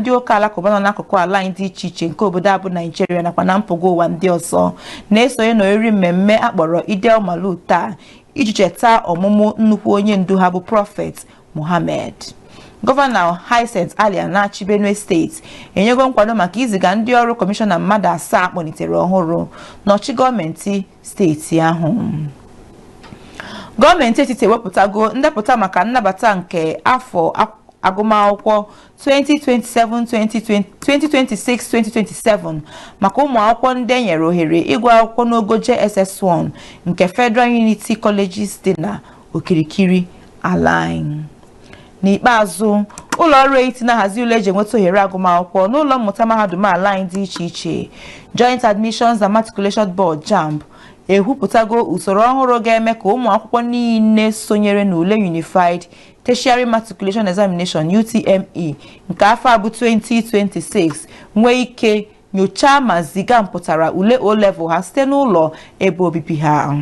ndị ụka alakụba nọ n'akụkụ ala anyị dị iche iche nke obodo abụ Nigeria nakwa na mpụga ụwa ndị ọzọ na-esonye n'oriri mmemme akpọrọ Idel Maulud taa iji cheta ọmụmụ nnukwu onye ndu ha bụ Prophet Muhammad. Gọvanọ Hyacinth Ali na-achị Benue steeti enyego nkwado maka iziga ndị ọrụ kọmishọna mmadụ 7 kpọlitere ọhụrụ n'ọchị gọọmenti steeti ahụ. Gọọmenti etiti ewepụtago ndepụta maka nnabata nke afọ agụmakwụkwọ 2026-2027 maka ụmụ akwụkwọ ndị e nyere ohere ịgụ akwụkwọ n'ogo JSS1 nke Federal Unity Colleges dị na okirikiri ala anyị. N'ikpeazụ, ụlọ ọrụ etiti na-ahazi ule eji enweta ohere agụmakwụkwọ n'ụlọ mmụta mahadum ala anyị dị iche iche Joint Admissions and Matriculation Board (JAMB) ekwupụtago usoro ọhụrụ ga-eme ka ụmụ akwụkwọ niile sonyere n'ule Unified Tertiary Matriculation Examination (UTME) nke afọ abụ 2026 nwee ike nyochaa ma ziga mpụtara ule O-level ha site n'ụlọ ebe obibi ha.